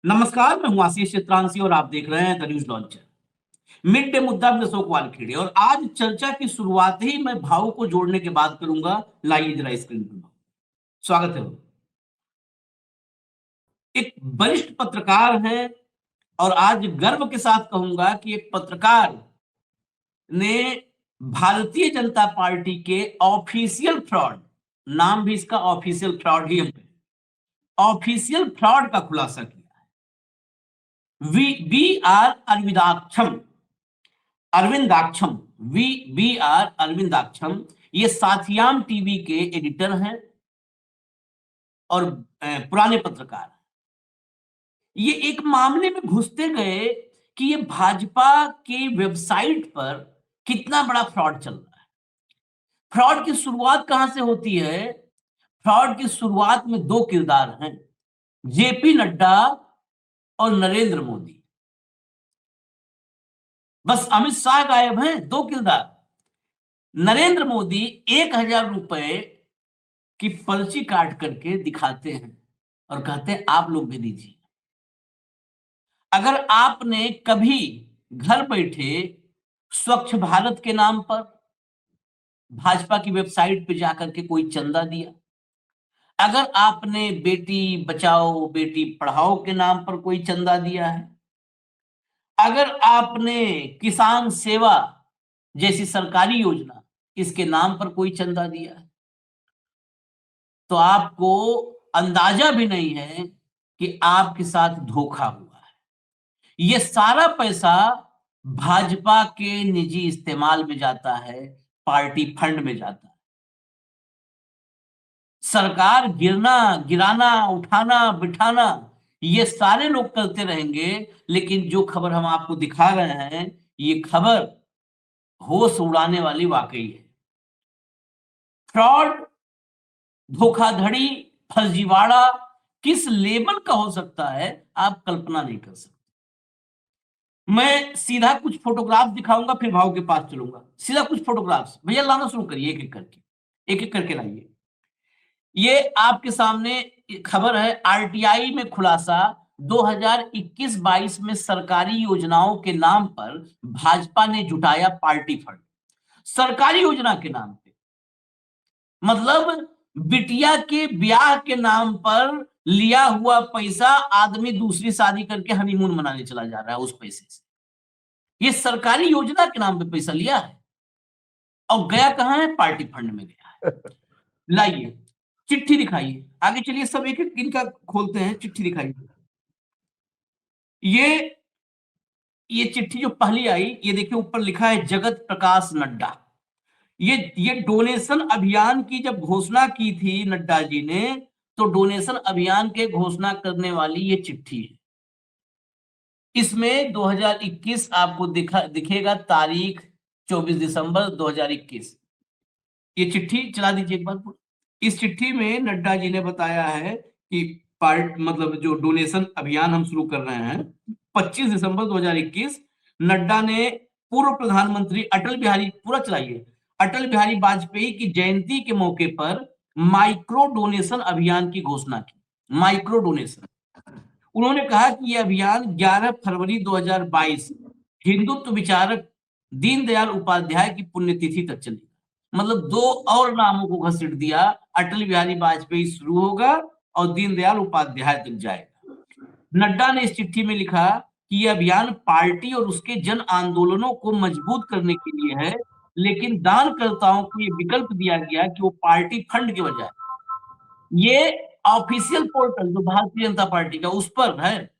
नमस्कार, मैं हूं आशीष चित्रांशी और आप देख रहे हैं the news launcher. Mid day मुद्दा में अशोक वानखेड़े और आज चर्चा की शुरुआत ही मैं भाव को जोड़ने के बाद करूंगा। लाइए जरा स्क्रीन पर भाव। स्वागत है। एक वरिष्ठ पत्रकार हैं और आज गर्व के साथ कहूंगा कि एक पत्रकार ने भारतीय जनता पार्टी के ऑफिशियल फ्रॉड, नाम भी इसका ऑफिशियल फ्रॉड ही, ऑफिशियल फ्रॉड का खुलासा किया। V B R Aravindakshan Aravindakshan V R Aravindakshan ये साथियाम टीवी के एडिटर हैं और पुराने पत्रकार। ये एक मामले में घुसते गए कि ये भाजपा की वेबसाइट पर कितना बड़ा फ्रॉड चल रहा है। फ्रॉड की शुरुआत कहां से होती है? फ्रॉड की शुरुआत में दो किरदार हैं, जेपी नड्डा और नरेंद्र मोदी। बस अमित शाह गायब हैं, दो किरदार। नरेंद्र मोदी 1,000 रुपए की पर्ची काट करके दिखाते हैं और कहते हैं आप लोग भी दीजिए। अगर आपने कभी घर बैठे स्वच्छ भारत के नाम पर भाजपा की वेबसाइट पे जाकर के कोई चंदा दिया, अगर आपने बेटी बचाओ बेटी पढ़ाओ के नाम पर कोई चंदा दिया है, अगर आपने किसान सेवा जैसी सरकारी योजना इसके नाम पर कोई चंदा दिया है, तो आपको अंदाजा भी नहीं है कि आपके साथ धोखा हुआ है। ये सारा पैसा भाजपा के निजी इस्तेमाल में जाता है, पार्टी फंड में जाता है। सरकार गिराना उठाना बिठाना ये सारे लोग करते रहेंगे, लेकिन जो खबर हम आपको दिखा रहे हैं ये खबर होश उड़ाने वाली वाकई है। फ्रॉड, धोखाधड़ी, फर्जीवाड़ा किस लेवल का हो सकता है आप कल्पना नहीं कर सकते। मैं सीधा कुछ फोटोग्राफ दिखाऊंगा फिर भाव के पास चलूंगा। सीधा कुछ फोटोग्राफ्स भैया लाना शुरू करिए, एक एक करके लाइए। ये आपके सामने खबर है, आरटीआई में खुलासा 2021-22 में सरकारी योजनाओं के नाम पर भाजपा ने जुटाया पार्टी फंड। सरकारी योजना के नाम पे, मतलब बिटिया के ब्याह के नाम पर लिया हुआ पैसा आदमी दूसरी शादी करके हनीमून मनाने चला जा रहा है उस पैसे से। ये सरकारी योजना के नाम पे पैसा लिया है और गया कहां है? पार्टी फंड में गया है। लाइए चिट्ठी दिखाइए, आगे चलिए, सब एक एक इनका खोलते हैं, चिट्ठी दिखाइए। ये चिट्ठी जो पहली आई, ये देखिए ऊपर लिखा है जगत प्रकाश नड्डा। ये डोनेशन अभियान की जब घोषणा की थी नड्डा जी ने, तो डोनेशन अभियान के घोषणा करने वाली ये चिट्ठी है। इसमें 2021 आपको दिखेगा, तारीख 24 दिसंबर 2021। ये चिट्ठी चला दीजिए एक बार। इस चिट्ठी में नड्डा जी ने बताया है कि मतलब जो डोनेशन अभियान हम शुरू कर रहे हैं 25 दिसंबर 2021, नड्डा ने पूर्व प्रधानमंत्री अटल बिहारी वाजपेयी की जयंती के मौके पर माइक्रो डोनेशन अभियान की घोषणा की। माइक्रो डोनेशन, उन्होंने कहा कि यह अभियान 11 फरवरी 2022 हिंदुत्व विचारक दीनदयाल उपाध्याय की पुण्यतिथि तक चलेगा। मतलब दो और नामों को घसीट दिया, अटल बिहारी वाजपेयी शुरू होगा और दीनदयाल उपाध्याय तक जाएगा। नड्डा ने इस चिट्ठी में लिखा कि यह अभियान पार्टी और उसके जन आंदोलनों को मजबूत करने के लिए है, लेकिन दानकर्ताओं को यह विकल्प दिया गया कि वो पार्टी फंड के बजाय, ये ऑफिशियल पोर्टल जो भारतीय जनता पार्टी का उस पर है,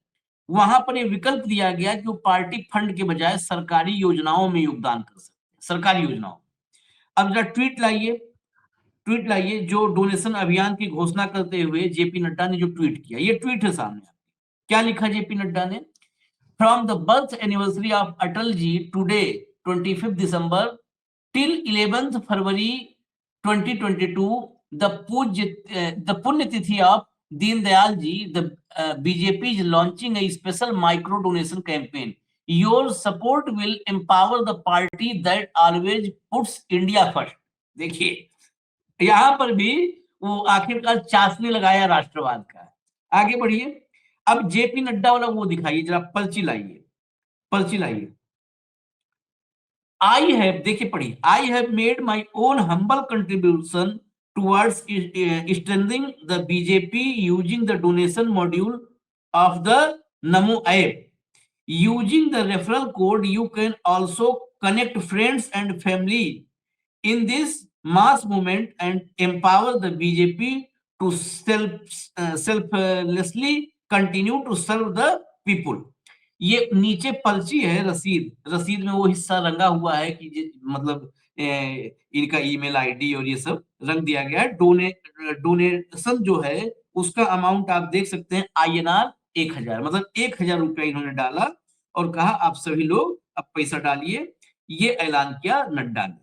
वहां पर यह विकल्प दिया गया कि वो पार्टी फंड के बजाय सरकारी योजनाओं में योगदान कर सकते हैं, सरकारी योजनाओं। अब जरा ट्वीट लाइए जो डोनेशन अभियान की घोषणा करते हुए जेपी नड्डा ने जो ट्वीट किया। ये ट्वीट है सामने, क्या लिखा जेपी नड्डा ने? From the birth anniversary of Atal ji today 25 December till 11 February 2022 the punyatithi of Deendayal ji, the BJP is launching a special micro donation campaign. Your support will empower the party that always puts India first. देखिए यहां पर भी वो आखिरकार चाशनी लगाया राष्ट्रवाद का। आगे बढ़िए। अब जेपी नड्डा वाला वो दिखाइए जरा, पर्ची लाइए, पर्ची लाइए। आई हैव, देखिए पढ़िए, I have made my own humble contribution towards strengthening the BJP using the donation module of the Namo app. Using the referral code, you can also connect friends and family in this mass movement and empower the BJP to selflessly continue to serve the people. ये नीचे पर्ची है, रसीद, रसीद में वो हिस्सा रंगा हुआ है कि मतलब इनका ईमेल आईडी और ये सब रंग दिया गया है। डोनेशन जो है उसका अमाउंट आप देख सकते हैं, INR 1000, मतलब 1000 रुपया इन्होंने डाला और कहा आप सभी लोग अब पैसा डालिए। ये ऐलान किया नड्डा ने।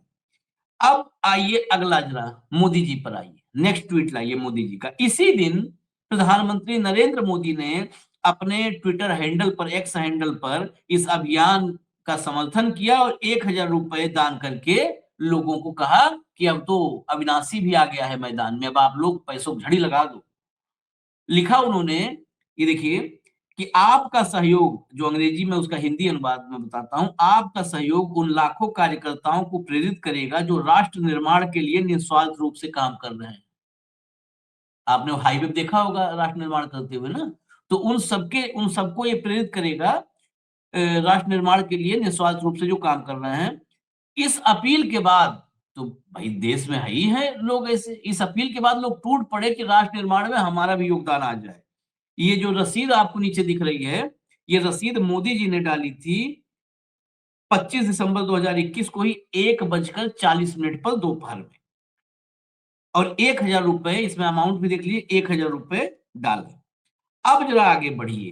अब आइए अगला, जरा मोदी जी पर आइए, नेक्स्ट ट्वीट लाइए मोदी जी का। इसी दिन प्रधानमंत्री नरेंद्र मोदी ने अपने ट्विटर हैंडल पर, एक्स हैंडल पर इस अभियान का समर्थन किया और 1000 रुपए दान करके लोगों को कहा कि अब तो अविनाशी भी आ गया है मैदान में, अब आप लोग पैसों की झड़ी लगा दो। लिखा उन्होंने, ये देखिए, कि आपका सहयोग, जो अंग्रेजी में उसका हिंदी अनुवाद में बताता हूं, आपका सहयोग उन लाखों कार्यकर्ताओं को प्रेरित करेगा जो राष्ट्र निर्माण के लिए निस्वार्थ रूप से काम कर रहे हैं। आपने हाईवे देखा होगा राष्ट्र निर्माण करते हुए ना, तो उन सबको ये प्रेरित करेगा राष्ट्र निर्माण के लिए निस्वार्थ रूप से जो काम कर रहे हैं। इस अपील के बाद तो भाई देश में है ही है लोग ऐसे, इस अपील के बाद लोग टूट पड़े कि राष्ट्र निर्माण में हमारा भी योगदान आ जाए। ये जो रसीद आपको नीचे दिख रही है, ये रसीद मोदी जी ने डाली थी 25 दिसंबर 2021 को ही 1:40 पर दोपहर में, और 1000 रुपए इसमें अमाउंट भी देख लीजिए, 1000 रुपए डाले। अब जरा आगे बढ़िए,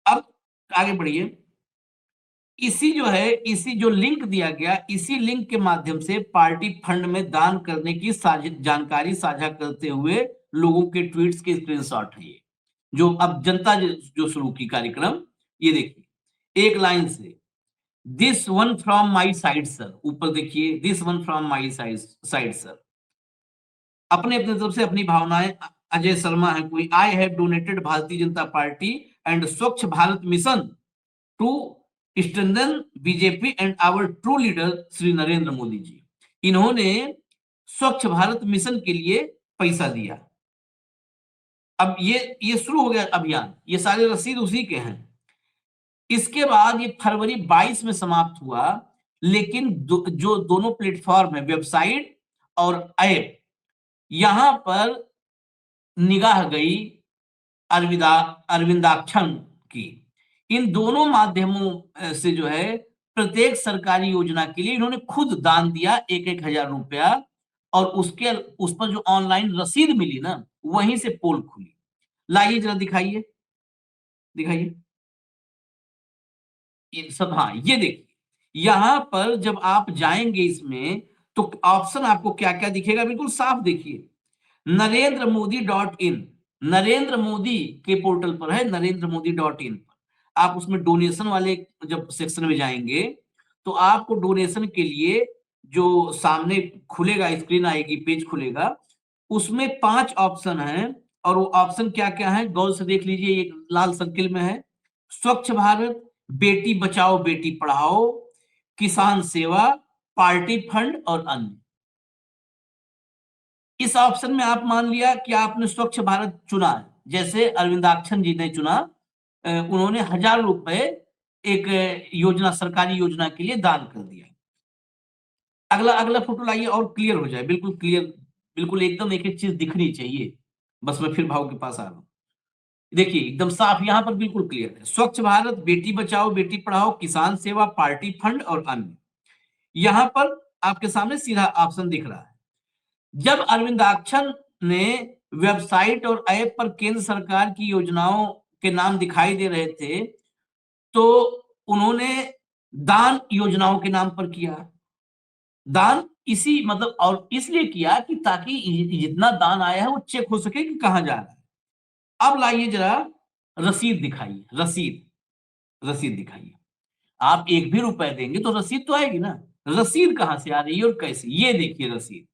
अब आगे बढ़िए। इसी जो लिंक दिया गया, इसी लिंक के माध्यम से पार्टी फंड में दान करने की जानकारी साझा करते हुए लोगों के ट्वीट्स के स्क्रीनशॉट है ये, जो अब जनता जो शुरू की कार्यक्रम। ये देखिए एक लाइन से, this one from my side sir, ऊपर देखिए, this one from my side sir, अपने अपने तरफ से अपनी भावनाएं। अजय शर्मा है कोई, I have donated Bharatiya Janata Party and Swachh Bharat mission to strengthen BJP and our true leader Shri Narendra Modi ji. इन्होंने स्वच्छ भारत मिशन के लिए पैसा दिया। अब ये शुरू हो गया अभियान, ये सारे रसीद उसी के हैं। इसके बाद ये फरवरी 22 में समाप्त हुआ, लेकिन जो दोनों प्लेटफॉर्म है, वेबसाइट और ऐप, यहां पर निगाह गई अरविंदाक्षन की। इन दोनों माध्यमों से जो है प्रत्येक सरकारी योजना के लिए इन्होंने खुद दान दिया 1,000 रुपया, और उस पर जो ऑनलाइन रसीद मिली ना, वहीं से पोल खुली। लाइए जरा दिखाइए, दिखाइए सब। हाँ ये देखिए, यहां पर जब आप जाएंगे इसमें तो ऑप्शन आपको क्या क्या दिखेगा, बिल्कुल साफ देखिए, NarendraModi.in, नरेंद्र मोदी के पोर्टल पर है, NarendraModi.in पर। आप उसमें डोनेशन वाले जब सेक्शन में जाएंगे तो आपको डोनेशन के लिए जो सामने खुलेगा, स्क्रीन आएगी, पेज खुलेगा, उसमें 5 ऑप्शन हैं। और वो ऑप्शन क्या क्या है गौर से देख लीजिए, एक लाल सर्किल में है, स्वच्छ भारत, बेटी बचाओ बेटी पढ़ाओ, किसान सेवा, पार्टी फंड और अन्य। इस ऑप्शन में आप मान लिया कि आपने स्वच्छ भारत चुना, जैसे अरविंदाक्षन जी ने चुना, उन्होंने 1000 रुपए एक योजना, सरकारी योजना के लिए दान कर दिया। अगला फोटो लाइए और क्लियर हो जाए, बिल्कुल क्लियर, बिल्कुल एकदम एक एक चीज दिखनी चाहिए। बस मैं फिर भाव के पास आ रहा हूं, देखिए एकदम साफ, यहां पर बिल्कुल क्लियर है, स्वच्छ भारत, बेटी बचाओ बेटी पढ़ाओ, किसान सेवा, पार्टी फंड और अन्य। यहां पर आपके सामने सीधा ऑप्शन दिख रहा है। जब अरविंदाक्षन ने वेबसाइट और ऐप पर केंद्र सरकार की योजनाओं के नाम दिखाई दे रहे थे, तो उन्होंने दान योजनाओं के नाम पर किया। दान इसी मतलब और इसलिए किया कि ताकि जितना दान आया है वो चेक हो सके कि कहां जा रहा है। अब लाइए जरा रसीद दिखाइए, रसीद दिखाइए। आप 1 भी रुपए देंगे तो रसीद तो आएगी ना, रसीद कहां से आ रही है और कैसे, ये देखिए रसीद।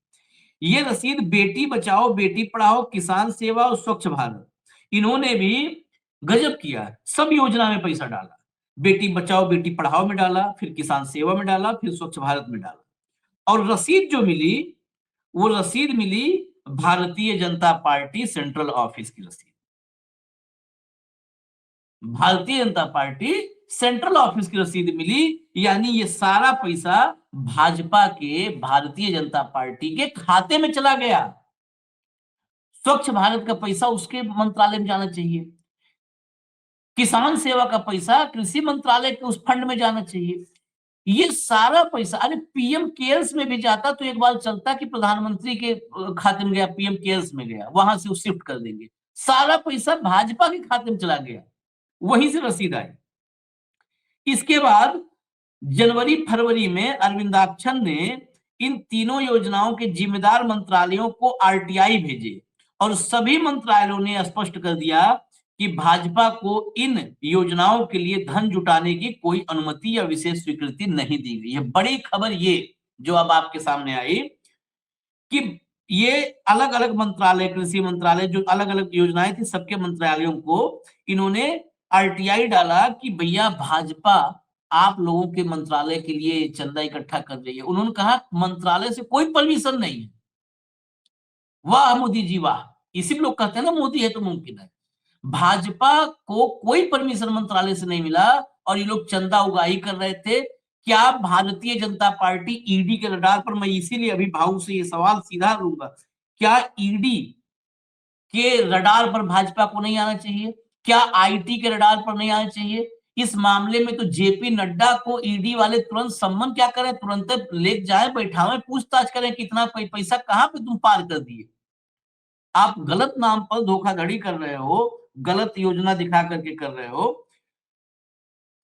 ये रसीद बेटी बचाओ बेटी पढ़ाओ, किसान सेवा और स्वच्छ भारत, इन्होंने भी गजब किया, सब योजना में पैसा डाला, बेटी बचाओ बेटी पढ़ाओ में डाला, फिर किसान सेवा में डाला, फिर स्वच्छ भारत में डाला, और रसीद जो मिली वो रसीद मिली Bharatiya Janata party central office की रसीद। Bharatiya Janata party central office की रसीद मिली, यानी ये सारा पैसा भाजपा के भारतीय जनता पार्टी के खाते में चला गया। स्वच्छ भारत का पैसा उसके मंत्रालय में जाना चाहिए, किसान सेवा का पैसा कृषि मंत्रालय के उस फंड में जाना चाहिए। ये सारा पैसा, अरे पीएम केयर्स में भी जाता तो एक बार चलता कि प्रधानमंत्री के खाते में गया, पीएम केयर्स में गया, वहां से शिफ्ट कर देंगे। सारा पैसा भाजपा के खाते में चला गया, वहीं से रसीद आई। इसके बाद जनवरी फरवरी में अरविंदाक्षन ने इन तीनों योजनाओं के जिम्मेदार मंत्रालयों को आरटीआई भेजे और सभी मंत्रालयों ने स्पष्ट कर दिया कि भाजपा को इन योजनाओं के लिए धन जुटाने की कोई अनुमति या विशेष स्वीकृति नहीं दी गई है। बड़ी खबर ये जो अब आपके सामने आई कि ये अलग अलग मंत्रालय, कृषि मंत्रालय, जो अलग अलग योजनाएं थी, सबके मंत्रालयों को इन्होंने आरटीआई डाला कि भैया भाजपा आप लोगों के मंत्रालय के लिए चंदा इकट्ठा कर रही है। उन्होंने कहा मंत्रालय से कोई परमिशन नहीं है। वाह मोदी जी वाह, इसी में लोग कहते हैं ना मोदी है तो मुमकिन है। भाजपा को कोई परमिशन मंत्रालय से नहीं मिला और ये लोग चंदा उगाही कर रहे थे। क्या भारतीय जनता पार्टी ईडी के रडार पर, मैं इसीलिए अभी भाऊ से ये सवाल सीधा लूंगा, क्या ईडी के रडार पर भाजपा को नहीं आना चाहिए? क्या आईटी के रडार पर नहीं आना चाहिए? इस मामले में तो जेपी नड्डा को ईडी वाले तुरंत सम्मन क्या करें, तुरंत ले जाए, बैठाएं, पूछताछ करें कितना पैसा कहां पे तुम पार कर दिए। आप गलत नाम पर धोखाधड़ी कर रहे हो, गलत योजना दिखा करके कर रहे हो।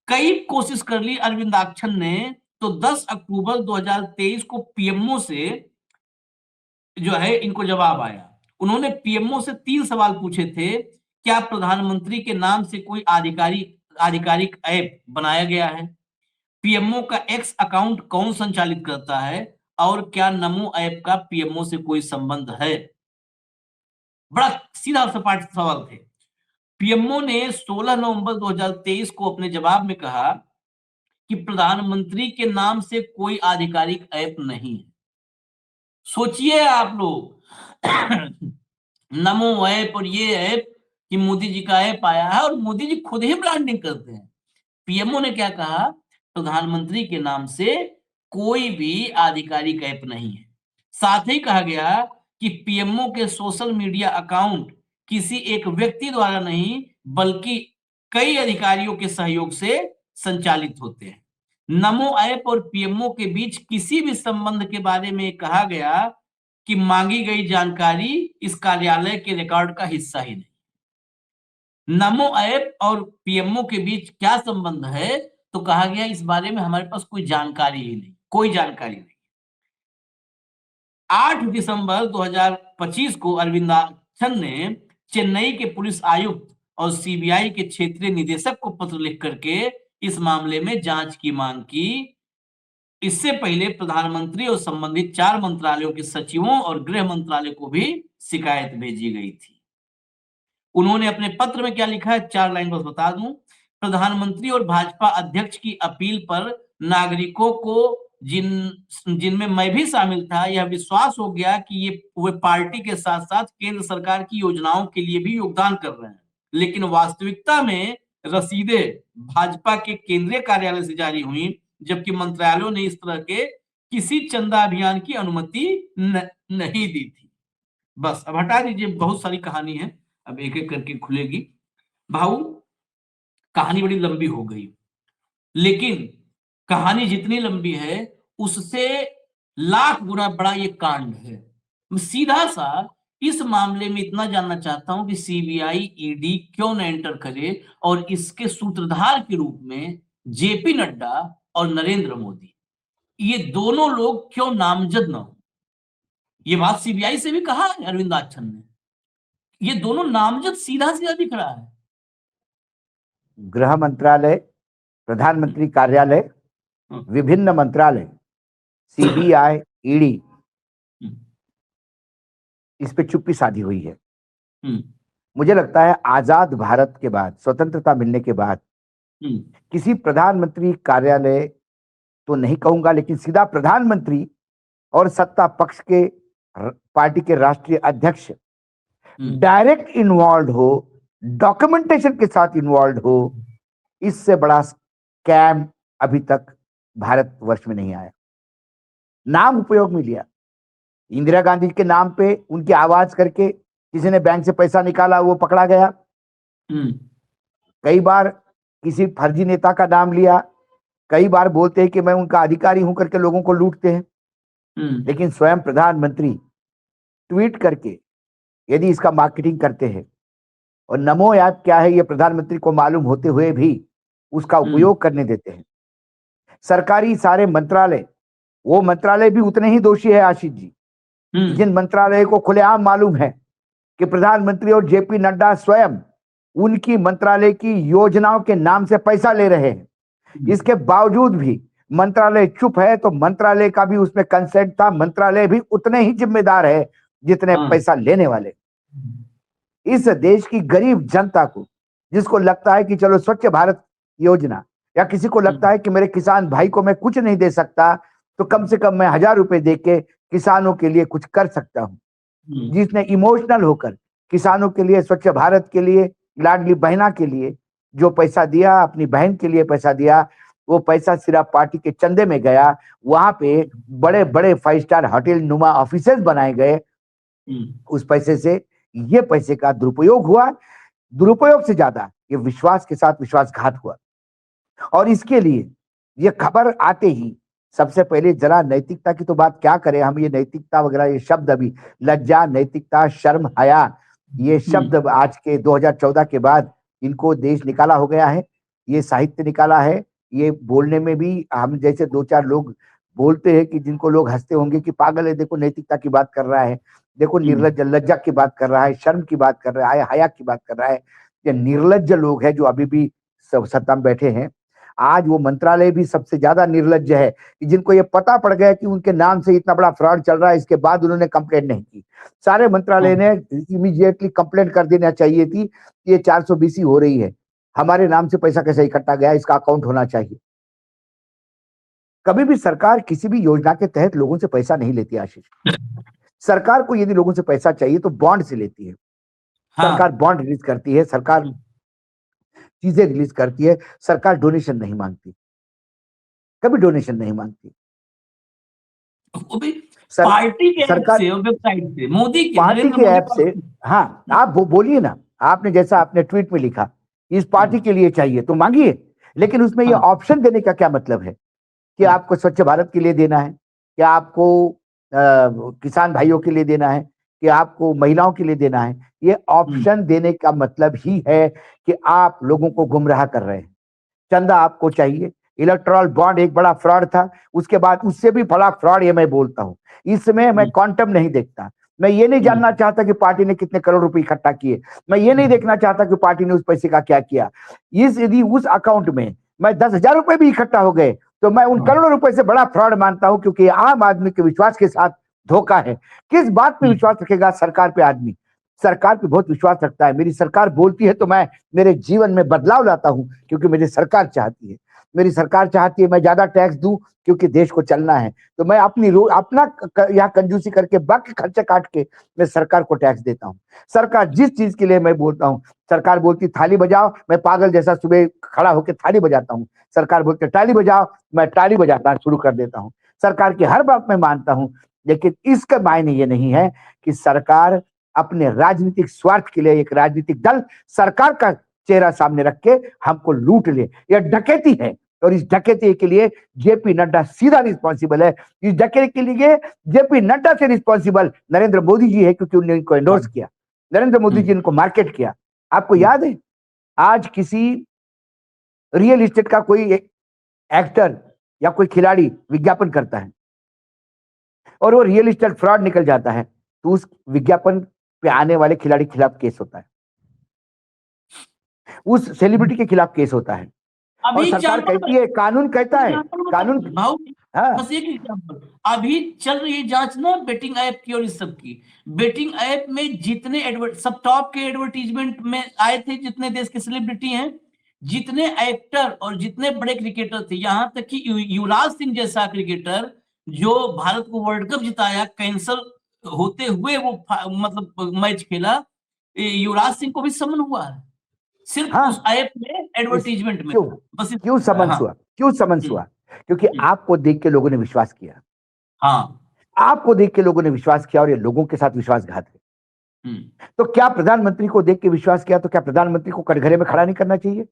कई कोशिश कर ली अरविंदाक्षन ने, तो 10 अक्टूबर 2023 को पीएमओ से जो है इनको जवाब आया। उन्होंने पीएमओ से 3 सवाल पूछे थे। क्या प्रधानमंत्री के नाम से कोई आधिकारिक ऐप बनाया गया है? पीएमओ का एक्स अकाउंट कौन संचालित करता है? और क्या नमो ऐप का पीएमओ से कोई संबंध है? बड़ा सीधा सपाट सवाल थे। पीएमओ ने 16 नवंबर 2023 को अपने जवाब में कहा कि प्रधानमंत्री के नाम से कोई आधिकारिक ऐप नहीं है। सोचिए आप लोग नमो ऐप और ये ऐप कि मोदी जी का ऐप आया है और मोदी जी खुद ही ब्रांडिंग करते हैं। पीएमओ ने क्या कहा? प्रधानमंत्री के नाम से कोई भी आधिकारिक ऐप नहीं है। साथ ही कहा गया कि पीएमओ के सोशल मीडिया अकाउंट किसी एक व्यक्ति द्वारा नहीं बल्कि कई अधिकारियों के सहयोग से संचालित होते हैं। नमो ऐप और पीएमओ के बीच किसी भी संबंध के बारे में कहा गया कि मांगी गई जानकारी इस कार्यालय के रिकॉर्ड का हिस्सा ही नहीं। नमो ऐप और पीएमओ के बीच क्या संबंध है? तो कहा गया इस बारे में हमारे पास कोई जानकारी ही नहीं, कोई जानकारी नहीं। 8 दिसंबर 2025 को अरविंदाक्षन ने चेन्नई के पुलिस आयुक्त और सीबीआई के क्षेत्रीय निदेशक को पत्र लिख करके इस मामले में जांच की मांग की। इससे पहले प्रधानमंत्री और संबंधित 4 मंत्रालयों के सचिवों और गृह मंत्रालय को भी शिकायत भेजी गई थी। उन्होंने अपने पत्र में क्या लिखा है, 4 लाइन बस बता दूं। प्रधानमंत्री और भाजपा अध्यक्ष की अपील पर नागरिकों को जिनमें मैं भी शामिल था, यह विश्वास हो गया कि वे पार्टी के साथ साथ केंद्र सरकार की योजनाओं के लिए भी योगदान कर रहे हैं, लेकिन वास्तविकता में रसीदें भाजपा के केंद्रीय कार्यालय से जारी हुई, जबकि मंत्रालयों ने इस तरह के किसी चंदा अभियान की अनुमति नहीं दी थी। बस अब हटा दीजिए, बहुत सारी कहानी है, अब एक एक करके खुलेगी। भाऊ कहानी बड़ी लंबी हो गई, लेकिन कहानी जितनी लंबी है उससे लाख गुना बड़ा ये कांड है। मैं सीधा सा इस मामले में इतना जानना चाहता हूं कि सीबीआई ईडी क्यों न एंटर करे और इसके सूत्रधार के रूप में जेपी नड्डा और नरेंद्र मोदी, ये दोनों लोग क्यों नामजद न हो? ये बात सीबीआई से भी कहा है अरविंदाक्षन ने, ये दोनों नामजद सीधा सीधा दिख रहा है। गृह मंत्रालय, प्रधानमंत्री कार्यालय, विभिन्न मंत्रालय, सीबीआई, ईडी, इस पे चुप्पी साधी हुई है। मुझे लगता है आजाद भारत के बाद, स्वतंत्रता मिलने के बाद किसी प्रधानमंत्री कार्यालय तो नहीं कहूंगा, लेकिन सीधा प्रधानमंत्री और सत्ता पक्ष के पार्टी के राष्ट्रीय अध्यक्ष डायरेक्ट इन्वॉल्व हो, डॉक्यूमेंटेशन के साथ इन्वॉल्व हो, इससे बड़ा स्कैम अभी तक भारतवर्ष में नहीं आया। नाम उपयोग में लिया, इंदिरा गांधी के नाम पे उनकी आवाज करके किसी ने बैंक से पैसा निकाला, वो पकड़ा गया। कई बार किसी फर्जी नेता का नाम लिया, कई बार बोलते हैं कि मैं उनका अधिकारी हूं करके लोगों को लूटते हैं। लेकिन स्वयं प्रधानमंत्री ट्वीट करके यदि इसका मार्केटिंग करते हैं, और नमो ऐप क्या है ये प्रधानमंत्री को मालूम होते हुए भी उसका उपयोग करने देते हैं। सरकारी सारे मंत्रालय, वो मंत्रालय भी उतने ही दोषी है आशीष जी, जिन मंत्रालय को खुलेआम मालूम है कि प्रधानमंत्री और जेपी नड्डा स्वयं उनकी मंत्रालय की योजनाओं के नाम से पैसा ले रहे हैं। इसके बावजूद भी मंत्रालय चुप है, तो मंत्रालय का भी उसमें कंसेंट था। मंत्रालय भी उतने ही जिम्मेदार है जितने पैसा लेने वाले। इस देश की गरीब जनता को, जिसको लगता है कि चलो स्वच्छ भारत योजना, या किसी को लगता है कि मेरे किसान भाई को मैं कुछ नहीं दे सकता, तो कम से कम मैं 1000 रुपए दे के किसानों के लिए कुछ कर सकता हूं, जिसने इमोशनल होकर किसानों के लिए, स्वच्छ भारत के लिए, लाडली बहना के लिए जो पैसा दिया, अपनी बहन के लिए पैसा दिया, वो पैसा सिर्फ पार्टी के चंदे में गया। वहां पे बड़े बड़े 5 स्टार होटल नुमा ऑफिसेस बनाए गए उस पैसे से। ये पैसे का दुरुपयोग हुआ, दुरुपयोग से ज्यादा ये विश्वास के साथ विश्वासघात हुआ। और इसके लिए ये खबर आते ही सबसे पहले जरा नैतिकता की तो बात क्या करें हम, ये नैतिकता वगैरह ये शब्द अभी, लज्जा, नैतिकता, शर्म, हया, ये शब्द आज के 2014 के बाद इनको देश निकाला हो गया है, ये साहित्य निकाला है। ये बोलने में भी हम जैसे 2-4 लोग बोलते हैं कि जिनको लोग हंसते होंगे कि पागल है, देखो नैतिकता की बात कर रहा है, देखो निर्लज्ज, लज्जा की बात कर रहा है, शर्म की बात कर रहा है, हया की बात कर रहा है। ये निर्लज्ज लोग हैं जो अभी भी सत्ता में बैठे हैं। आज वो मंत्रालय भी सबसे ज्यादा निर्लज्ज है कि जिनको ये पता पड़ गया कि उनके नाम से इतना बड़ा फ्रॉड चल रहा है, इसके बाद उन्होंने कंप्लेंट नहीं की। सारे मंत्रालय ने इमीडिएटली कंप्लेंट कर देना चाहिए थी कि ये 420 हो रही है, हमारे नाम से पैसा कैसे इकट्ठा गया, इसका अकाउंट होना चाहिए। कभी भी सरकार किसी भी योजना के तहत लोगों से पैसा नहीं लेती आशीष। सरकार को यदि लोगों से पैसा चाहिए तो बॉन्ड से लेती है। सरकार बॉन्ड रिलीज करती है, सरकार चीजें रिलीज करती है, सरकार डोनेशन नहीं मांगती, कभी डोनेशन नहीं मांगती। वो भी पार्टी के सरकार से, वेबसाइट से, मोदी की, पार्टी के ऐप से। हाँ, आप बोलिए ना, आपने जैसा आपने ट्वीट में लिखा इस पार्टी के लिए चाहिए तो मांगिए, लेकिन उसमें ये ऑप्शन देने का क्या मतलब है कि आपको स्वच्छ भारत के लिए देना है, कि आपको किसान भाइयों के लिए देना है, कि आपको महिलाओं के लिए देना है। ये ऑप्शन देने का मतलब ही है कि आप लोगों को गुमराह कर रहे हैं। चंदा आपको चाहिए, इलेक्टोरल बॉन्ड एक बड़ा फ्रॉड था, उसके बाद उससे भी बड़ा फ्रॉड ये मैं बोलता हूं। इसमें मैं क्वांटम नहीं देखता, मैं ये नहीं जानना चाहता कि पार्टी ने कितने करोड़ रुपए इकट्ठा किए, मैं ये नहीं देखना चाहता कि पार्टी ने उस पैसे का क्या किया। यदि उस अकाउंट में मैं 10,000 रुपए भी इकट्ठा हो गए तो मैं उन करोड़ों रुपए से बड़ा फ्रॉड मानता हूं, क्योंकि आम आदमी के विश्वास के साथ धोखा है। किस बात पे विश्वास रखेगा सरकार पे आदमी? सरकार पे बहुत विश्वास रखता है। मेरी सरकार बोलती है तो मैं मेरे जीवन में बदलाव लाता हूं, क्योंकि मेरी सरकार चाहती है। मेरी सरकार चाहती है मैं ज्यादा टैक्स दूं, क्योंकि देश को चलना है। तो मैं अपना यहाँ कंजूसी करके बाकी खर्चे काट के मैं सरकार को टैक्स देता हूँ। सरकार जिस चीज के लिए मैं बोलता हूँ, सरकार बोलती थाली बजाओ, मैं पागल जैसा सुबह खड़ा होकर थाली बजाता हूँ। सरकार बोलते ताली बजाओ, मैं ताली बजाना शुरू कर देता हूँ। सरकार की हर बात मैं मानता हूँ, लेकिन इसका मायने ये नहीं है कि सरकार अपने राजनीतिक स्वार्थ के लिए एक राजनीतिक दल सरकार का चेहरा सामने रख के हमको लूट ले। यह डकैती है, और इस डकैती के लिए जेपी नड्डा सीधा रिस्पॉन्सिबल है। इस डकैती के लिए जेपी नड्डा से रिस्पॉन्सिबल नरेंद्र मोदी जी है, क्योंकि उन्होंने इनको एंडोर्स किया, नरेंद्र मोदी जी ने इनको मार्केट किया। आपको याद है, आज किसी रियल एस्टेट का कोई एक्टर या कोई खिलाड़ी विज्ञापन करता है और वो रियल एस्टेट फ्रॉड निकल जाता है, तो उस विज्ञापन पे आने वाले खिलाड़ी के खिलाफ केस होता है, उस सेलिब्रिटी के खिलाफ केस होता है। और अभी सरकार एग्जाम्पल कहती है, कानून कहता है, कानून। भाव, हाँ बस एक एग्जाम्पल, अभी चल रही है जांच ना बेटिंग ऐप की और इस सब की। बेटिंग ऐप में जितने सब टॉप के एडवर्टीजमेंट में आए थे, जितने देश के सेलिब्रिटी हैं, जितने एक्टर और जितने बड़े क्रिकेटर थे, यहाँ तक कि युवराज सिंह जैसा क्रिकेटर जो भारत को वर्ल्ड कप जिताया, कैंसर होते हुए वो मतलब मैच खेला, युवराज सिंह को भी समन हुआ है सिर्फ हाँ उस ऐप में एडवर्टीजमेंट में। क्यों बस क्यों समन्स हाँ। हुआ, क्यों समन्स हुआ? क्योंकि आपको देख के लोगों ने विश्वास किया, हाँ। आपको देख के लोगों ने विश्वास किया, और ये लोगों के साथ विश्वासघात है। तो क्या प्रधानमंत्री को देख के विश्वास किया, तो क्या प्रधानमंत्री को कटघरे में खड़ा नहीं करना चाहिए?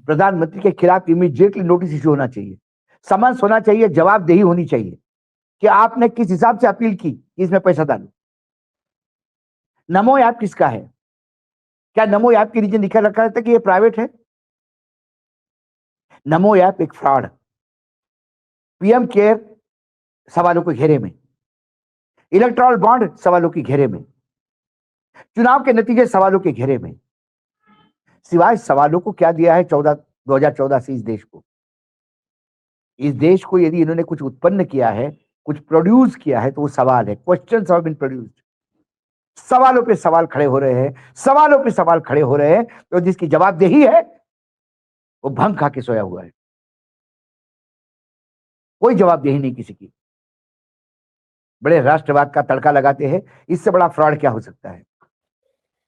प्रधानमंत्री के खिलाफ इमीडिएटली नोटिस इश्यू होना चाहिए, समन्स होना चाहिए, जवाबदेही होनी चाहिए कि आपने किस हिसाब से अपील की कि इसमें पैसा डालो। नमो ऐप किसका है? क्या नमो ऐप के नीचे लिखा रखा था कि ये प्राइवेट है? नमो ऐप एक फ्रॉड, पीएम केयर सवालों के घेरे में, इलेक्ट्रॉल बॉन्ड सवालों के घेरे में, चुनाव के नतीजे सवालों के घेरे में। सिवाय सवालों को क्या दिया है 2014 से इस देश को? इस देश को यदि इन्होंने कुछ उत्पन्न किया है, कुछ प्रोड्यूस किया है, तो वो सवाल है। Questions have been produced. सवालों पे सवाल खड़े हो रहे हैं, सवालों पे सवाल खड़े हो रहे हैं, तो जिसकी जवाबदेही है वो भंग खा के सोया हुआ है। कोई जवाबदेही नहीं किसी की। बड़े राष्ट्रवाद का तड़का लगाते हैं, इससे बड़ा फ्रॉड क्या हो सकता है?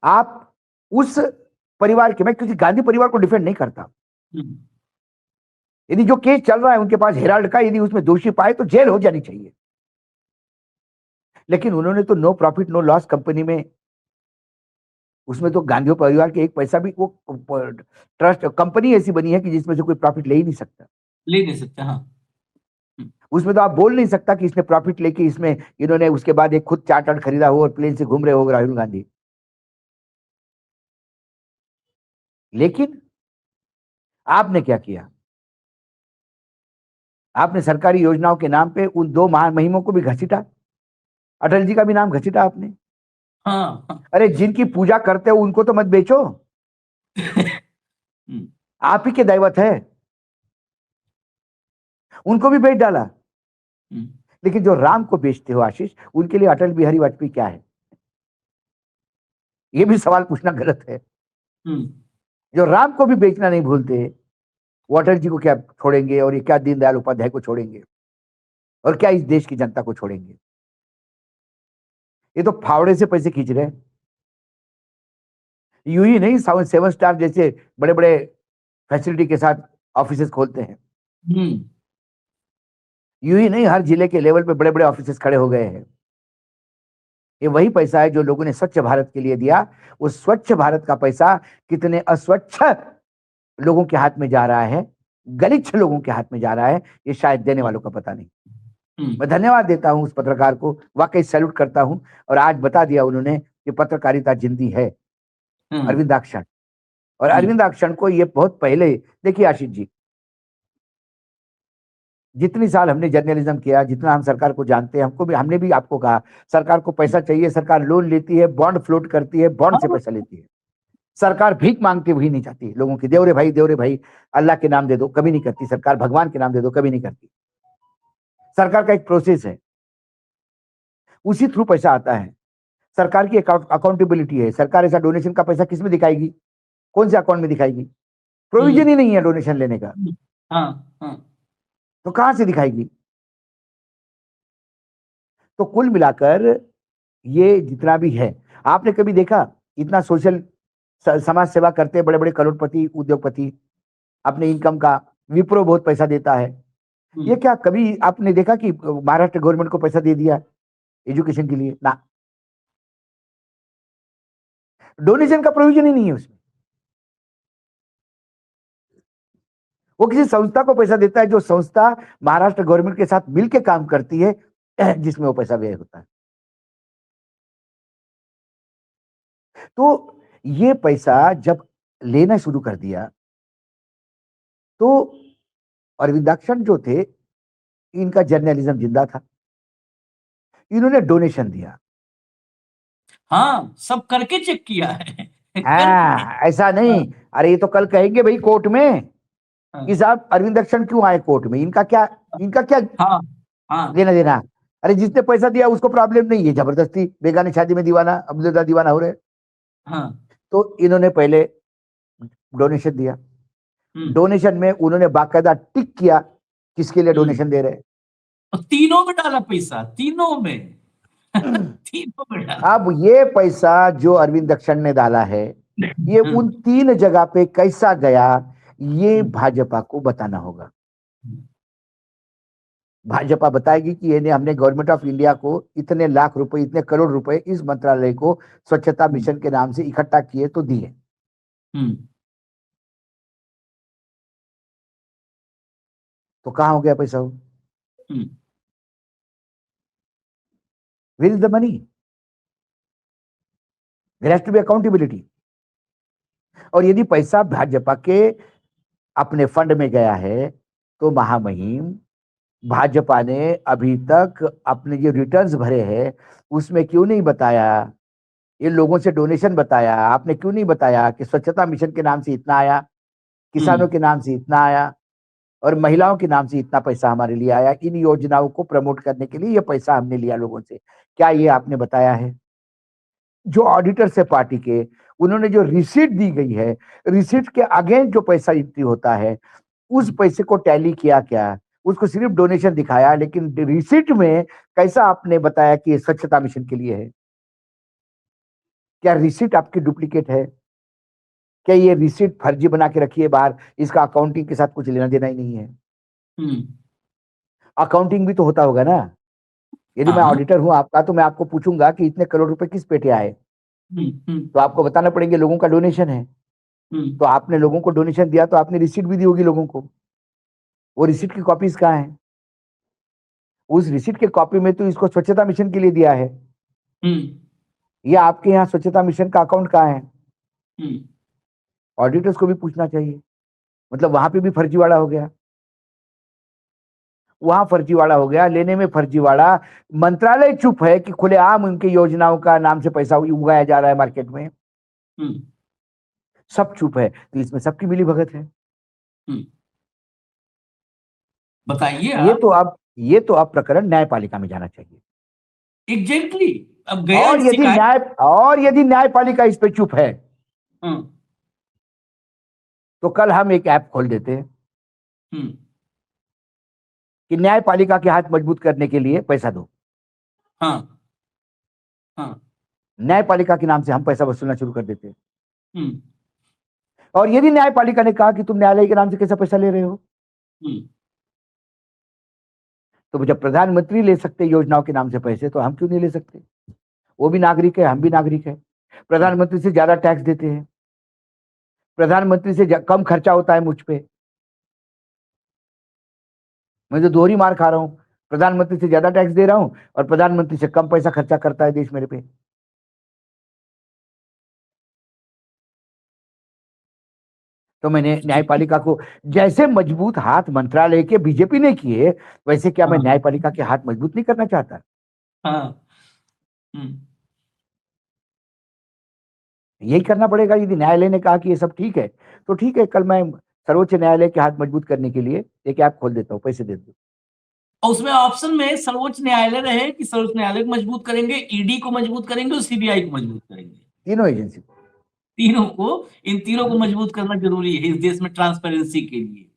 आप उस परिवार के, मैं किसी गांधी परिवार को डिफेंड नहीं करता, यदि जो केस चल रहा है उनके पास हेराल्ड का, यदि उसमें दोषी पाए तो जेल हो जानी चाहिए। लेकिन उन्होंने तो no profit no loss company में, उसमें तो गांधी परिवार के एक पैसा भी, वो ट्रस्ट कंपनी ऐसी बनी है कि जिसमें से कोई प्रॉफिट ले ही नहीं सकता, ले नहीं सकता। हाँ। उसमें तो आप बोल नहीं सकता कि इसने प्रॉफिट लेके इसमें इन्होंने उसके बाद एक खुद चार्टर्ड खरीदा हो और प्लेन से घूम रहे हो राहुल गांधी। लेकिन आपने क्या किया? आपने सरकारी योजनाओं के नाम पे उन दो महान महिमों को भी घसीटा, अटल जी का भी नाम घसीटा आपने। हाँ। अरे जिनकी पूजा करते हो उनको तो मत बेचो, आप ही के दैवत है, उनको भी बेच डाला। लेकिन जो राम को बेचते हो आशीष, उनके लिए अटल बिहारी वाजपेयी क्या है? यह भी सवाल पूछना गलत है। जो राम को भी बेचना नहीं भूलते, वो अटल जी को क्या छोड़ेंगे, और ये क्या दीनदयाल उपाध्याय को छोड़ेंगे, और क्या इस देश की जनता को छोड़ेंगे? ये तो फावड़े से पैसे खींच रहे हैं। यूं ही नहीं 7 स्टार जैसे बड़े बड़े फैसिलिटी के साथ ऑफिसेस खोलते हैं, यूं ही नहीं हर जिले के लेवल पे बड़े बड़े ऑफिसेस खड़े हो गए हैं। ये वही पैसा है जो लोगों ने स्वच्छ भारत के लिए दिया। उस स्वच्छ भारत का पैसा कितने अस्वच्छ लोगों के हाथ में जा रहा है, गलिच्छ लोगों के हाथ में जा रहा है, ये शायद देने वालों का पता नहीं। मैं धन्यवाद देता हूं उस पत्रकार को, वाकई सैल्यूट करता हूं। और आज बता दिया उन्होंने कि पत्रकारिता जिंदी है, अरविंदाक्षण। और अरविंदाक्षण को ये बहुत पहले, देखिए आशीष जी, जितनी साल हमने जर्नलिज्म किया, जितना हम सरकार को जानते हैं, हमने भी आपको कहा सरकार को पैसा चाहिए, सरकार लोन लेती है, बॉन्ड फ्लोट करती है, बॉन्ड से पैसा लेती है। सरकार भीख मांगते हुए नहीं जाती लोगों की, देव रे भाई अल्लाह के नाम दे दो, कभी नहीं करती सरकार। भगवान के नाम दे दो, कभी नहीं करती। सरकार का एक प्रोसेस है, उसी थ्रू पैसा आता है। सरकार की अकाउंटेबिलिटी है। सरकार ऐसा डोनेशन का पैसा किसमें दिखाएगी, कौन से अकाउंट में दिखाएगी? प्रोविजन ही नहीं है डोनेशन लेने का, तो कहां से दिखाएगी? तो कुल मिलाकर ये जितना भी है, आपने कभी देखा इतना सोशल समाज सेवा करते बड़े बड़े करोड़पति उद्योगपति, अपने इनकम का, विप्रो बहुत पैसा देता है, ये क्या कभी आपने देखा कि महाराष्ट्र गवर्नमेंट को पैसा दे दिया एजुकेशन के लिए? ना, डोनेशन का प्रोविजन ही नहीं है उसमें। वो किसी संस्था को पैसा देता है, जो संस्था महाराष्ट्र गवर्नमेंट के साथ मिलकर काम करती है, जिसमें वो पैसा व्यय होता है। तो ये पैसा जब लेना शुरू कर दिया, तो अरविंदाक्षण जो थे, इनका जर्नलिज्म जिंदा था, इन्होंने डोनेशन दिया। हाँ, सब करके चेक किया है। हाँ, ऐसा नहीं, अरे ये तो कल कहेंगे भाई कोर्ट में हाँ, कि साहब अरविंद दक्षिण क्यों आए कोर्ट में, इनका क्या हाँ, हाँ, लेना देना। अरे जिसने पैसा दिया उसको प्रॉब्लम नहीं है, जबरदस्ती बेगानी शादी में दीवाना अब्दुल्ला दीवाना हो रहे। हाँ, तो इन्होंने पहले डोनेशन दिया, डोनेशन में उन्होंने बाकायदा टिक किया किसके लिए डोनेशन दे रहे। और तीनों में डाला पैसा, तीनों में तीनों में डाला। अब ये पैसा जो अरविंद दक्षिण ने डाला है, ये उन 3 जगह पे कैसा गया, ये भाजपा को बताना होगा। भाजपा बताएगी कि ये हमने गवर्नमेंट ऑफ इंडिया को इतने लाख रुपए, इतने करोड़ रुपए इस मंत्रालय को स्वच्छता मिशन के नाम से इकट्ठा किए तो दिए। तो कहां हो गया पैसा वो? Where is the money? There has to be accountability. और यदि पैसा भाजपा के अपने फंड में गया है तो महामहिम भाजपा ने अभी तक अपने जो रिटर्न्स भरे हैं उसमें क्यों नहीं बताया, ये लोगों से डोनेशन बताया, आपने क्यों नहीं बताया कि स्वच्छता मिशन के नाम से इतना आया, किसानों के नाम से इतना आया और महिलाओं के नाम से इतना पैसा हमारे लिए आया, इन योजनाओं को प्रमोट करने के लिए ये पैसा हमने लिया लोगों से, क्या ये आपने बताया है? जो ऑडिटर्स है पार्टी के, उन्होंने जो रिसीट दी गई है, रिसीट के अगेंस्ट जो पैसा एंट्री होता है उस पैसे को टैली किया क्या? उसको सिर्फ डोनेशन दिखाया, लेकिन रिसीट में कैसा आपने बताया कि ये स्वच्छता मिशन के लिए है? क्या रिसीट आपकी डुप्लीकेट है? क्या ये रिसीट फर्जी बना के रखी है बाहर, इसका अकाउंटिंग के साथ कुछ लेना देना ही नहीं है? अकाउंटिंग भी तो होता होगा ना। यदि मैं ऑडिटर हूं आपका तो मैं आपको पूछूंगा कि इतने करोड़ रुपए किस पेटे आए, तो आपको बताना पड़ेंगे लोगों का डोनेशन है। तो आपने लोगों को डोनेशन दिया तो आपने रिसीट भी दी होगी लोगों को, वो रिसीट की कॉपीज कहाँ है? उस रिसीट के कॉपी में तो इसको स्वच्छता मिशन के लिए दिया है, या आपके यहाँ स्वच्छता मिशन का अकाउंट कहाँ है? ऑडिटर्स को भी पूछना चाहिए। मतलब वहां पे भी फर्जीवाड़ा हो गया, वहां फर्जीवाड़ा हो गया, लेने में फर्जीवाड़ा। मंत्रालय चुप है कि खुलेआम उनकी योजनाओं का नाम से पैसा उगाया जा रहा है मार्केट में, सब चुप है, तो इसमें सबकी मिली भगत है। बताइए ये तो अब प्रकरण न्यायपालिका में जाना चाहिए। एग्जैक्टली। अब गया और यदि न्यायपालिका इस पे चुप है तो कल हम एक ऐप खोल देते हैं कि न्यायपालिका के हाथ मजबूत करने के लिए पैसा दो। न्यायपालिका के नाम से हम पैसा वसूलना शुरू कर देते हैं। और यदि न्यायपालिका ने कहा कि तुम न्यायालय के नाम से कैसा पैसा ले रहे हो, तो जब प्रधानमंत्री ले सकते योजनाओं के नाम से पैसे, तो हम क्यों नहीं ले सकते? वो भी नागरिक है, हम भी नागरिक है। प्रधानमंत्री से ज्यादा टैक्स देते हैं, प्रधानमंत्री से कम खर्चा होता है मुझ पे, मैं तो दोहरी मार खा रहा हूं। प्रधानमंत्री से ज्यादा टैक्स दे रहा हूं और प्रधानमंत्री से कम पैसा खर्चा करता है देश मेरे पे। तो मैंने न्यायपालिका को जैसे मजबूत हाथ मंत्रालय के बीजेपी ने किए, वैसे क्या मैं न्यायपालिका के हाथ मजबूत नहीं करना चाहता? यही करना पड़ेगा। यदि न्यायालय ने कहा कि ये सब ठीक है तो ठीक है, कल मैं सर्वोच्च न्यायालय के हाथ मजबूत करने के लिए एक ऐप खोल देता हूँ, पैसे दे दो। और उसमें ऑप्शन में सर्वोच्च न्यायालय रहे कि सर्वोच्च न्यायालय को मजबूत करेंगे, ईडी को मजबूत करेंगे और सीबीआई को मजबूत करेंगे। तीनों एजेंसी को, इन तीनों को मजबूत करना जरूरी है इस देश में ट्रांसपेरेंसी के लिए।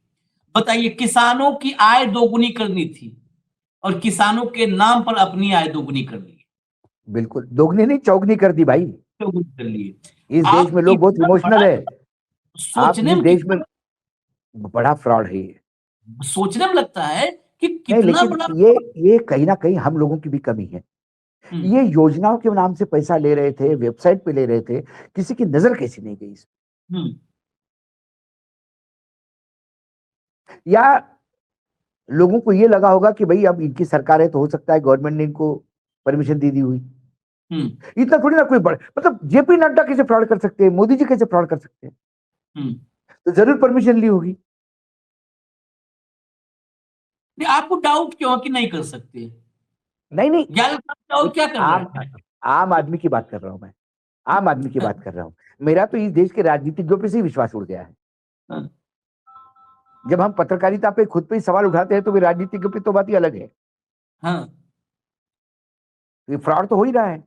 बताइए, किसानों की आय दोगुनी करनी थी और किसानों के नाम पर अपनी आय दोगुनी कर ली। बिल्कुल दोगुनी नहीं, चौगुनी कर दी भाई। दोगुनी कर लिए। इस देश में लोग बहुत इमोशनल है। आप इस देश में बड़ा फ्रॉड है ये। सोचने में लगता है कि कितना लेकिन बड़ा ये कहीं ना कहीं हम लोगों की भी कमी है। ये योजनाओं के नाम से पैसा ले रहे थे, वेबसाइट पे ले रहे थे, किसी की नजर कैसी नहीं गई इसमें? या लोगों को ये लगा होगा कि भाई अब इनकी सरकार है तो हो सकता है गवर्नमेंट ने इनको परमिशन दी हुई। इतना थोड़ी ना कोई मतलब जेपी नड्डा कैसे फ्रॉड कर सकते हैं, मोदी जी कैसे फ्रॉड कर सकते हैं? तो जरूर परमिशन ली होगी। आपको डाउट क्यों कि नहीं कर सकते? नहीं डाउट क्या कर रहा है? आम आदमी की बात कर रहा हूं मैं, आम आदमी की बात कर रहा हूं। मेरा तो इस देश के राजनीतिज्ञों पे से विश्वास उड़ गया है। जब हम पत्रकारिता पे खुद पे ही सवाल उठाते हैं तो भी राजनीति पे तो बात ही अलग है। हाँ, ये फ्रॉड तो हो ही रहा है।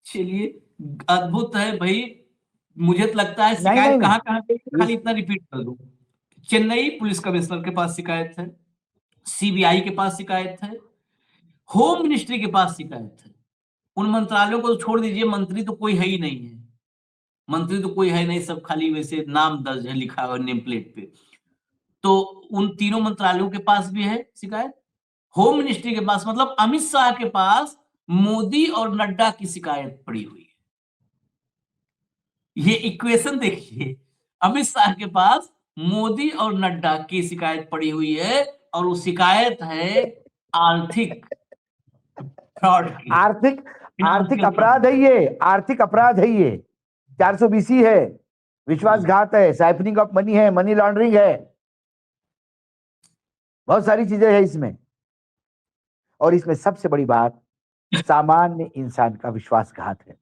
चलिए, अद्भुत है भाई। मुझे तो लगता है नहीं शिकायत नहीं कहाँ कहाँ पे, नहीं, खाली इतना रिपीट कर दूं। चेन्नई पुलिस कमिश्नर के पास शिकायत है, सीबीआई के पास शिकायत है, होम मिनिस्ट्री के पास शिकायत है। उन मंत्रालयों को तो छोड़ दीजिए, मंत्री तो कोई है ही नहीं है, मंत्री तो कोई है नहीं, सब खाली वैसे नाम दर्ज है लिखा हुआ नेम प्लेट पे। तो उन तीनों मंत्रालयों के पास भी है शिकायत, होम मिनिस्ट्री के पास, मतलब अमित शाह के पास मोदी और नड्डा की शिकायत पड़ी हुई है। ये इक्वेशन देखिए, अमित शाह के पास मोदी और नड्डा की शिकायत पड़ी हुई है, और वो शिकायत है आर्थिक फ्रॉड की, आर्थिक आर्थिक फिनेंशियल फ्रॉड। अपराध है ये, आर्थिक अपराध है ये, 420 है, विश्वासघात है, साइफनिंग ऑफ मनी है, मनी लॉन्ड्रिंग है, बहुत सारी चीजें हैं इसमें। और इसमें सबसे बड़ी बात सामान्य इंसान का विश्वासघात है।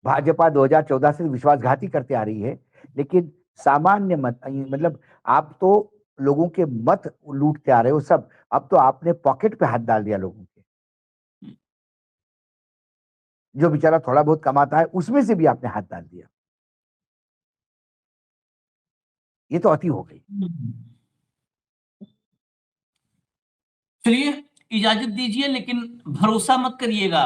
भाजपा 2014 से विश्वासघात ही करते आ रही है, लेकिन सामान्य मत, मतलब आप तो लोगों के मत लूटते आ रहे हो सब। अब तो आपने पॉकेट पे हाथ डाल दिया लोगों के, जो बेचारा थोड़ा बहुत कमाता है उसमें से भी आपने हाथ डाल दिया। ये तो अति हो गई। चलिए, इजाजत दीजिए, लेकिन भरोसा मत करिएगा।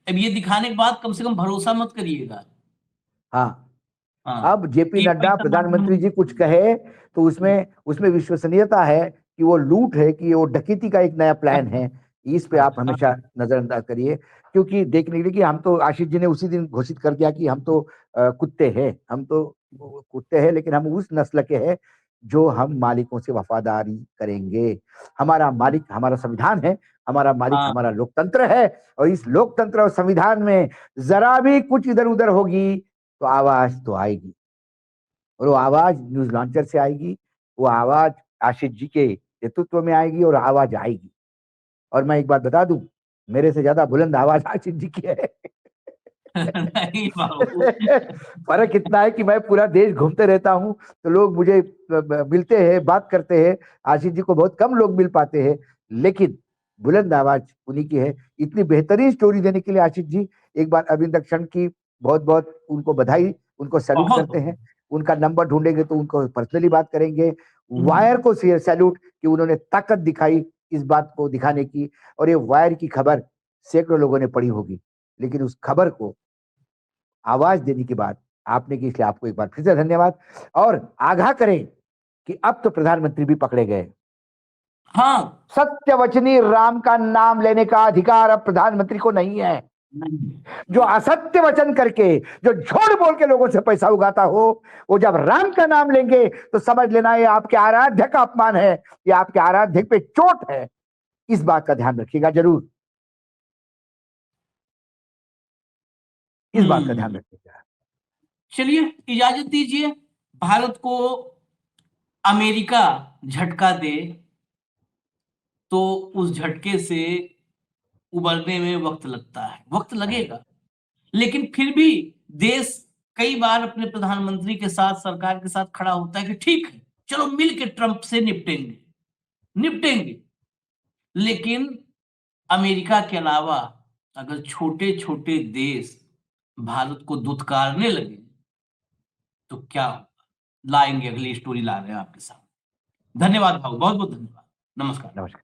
अब ये दिखाने के बाद कम से कम भरोसा मत करिएगा। हाँ, हाँ, अब जेपी एक नड्डा पैसा प्रधानमंत्री जी कुछ कहे तो उसमें उसमें विश्वसनीयता है कि वो लूट है, कि वो डकैती का एक नया प्लान है। इस पे आप हमेशा नजरअंदाज करिए, क्योंकि देखने के लिए कि हम तो, आशीष जी ने उसी दिन घोषित कर दिया कि हम तो कुत्ते हैं, हम तो कुत्ते हैं, लेकिन हम उस नस्ल के हैं जो हम मालिकों से वफादारी करेंगे। हमारा मालिक हमारा संविधान है, हमारा मालिक हाँ, हमारा लोकतंत्र है, और इस लोकतंत्र और संविधान में जरा भी कुछ इधर उधर होगी तो आवाज तो आएगी, और वो आवाज न्यूज लॉन्चर से आएगी, वो आवाज आशीष जी के नेतृत्व में आएगी, और आवाज आएगी। और मैं एक बात बता दूं, मेरे से ज्यादा बुलंद आवाज आशीष जी की है। नहीं बाबू। फर्क इतना है कि मैं पूरा देश घूमते रहता हूं, तो लोग मुझे मिलते हैं, बात करते हैं। आशीष जी को बहुत कम लोग मिल पाते हैं, लेकिन बुलंद आवाज उन्हीं की है। इतनी बेहतरीन स्टोरी देने के लिए आशीष जी, एक बार अरविंद क्षण की बहुत बहुत उनको बधाई, उनको सैल्यूट बहुत करते हैं। उनका नंबर ढूंढेंगे तो उनको पर्सनली बात करेंगे। बहुत। वायर को सैल्यूट कि उन्होंने ताकत दिखाई इस बात को दिखाने की। और ये वायर की खबर सैकड़ों लोगों ने पढ़ी होगी, लेकिन उस खबर को आवाज देने की बात आपने की, इसलिए आपको एक बार फिर से धन्यवाद। और आगाह करें कि अब तो प्रधानमंत्री भी पकड़े गए। हाँ, सत्यवचनी राम का नाम लेने का अधिकार अब प्रधानमंत्री को नहीं है। जो असत्य वचन करके, जो झूठ बोल के लोगों से पैसा उगाता हो, वो जब राम का नाम लेंगे तो समझ लेना ये आपके आराध्य का अपमान है, ये आपके आराध्य पे चोट है। इस बात का ध्यान रखिएगा जरूर, इस बात का ध्यान रखिएगा। चलिए, इजाजत दीजिए। भारत को अमेरिका झटका दे तो उस झटके से उबरने में वक्त लगता है, वक्त लगेगा, लेकिन फिर भी देश कई बार अपने प्रधानमंत्री के साथ, सरकार के साथ खड़ा होता है कि ठीक है, चलो मिल के ट्रंप से निपटेंगे, निपटेंगे। लेकिन अमेरिका के अलावा अगर छोटे छोटे देश भारत को दुत्कारने लगे तो क्या होगा? लाएंगे, अगली स्टोरी ला रहे हैं आपके साथ। धन्यवाद भाऊ, बहुत बहुत धन्यवाद। नमस्कार। नमस्कार।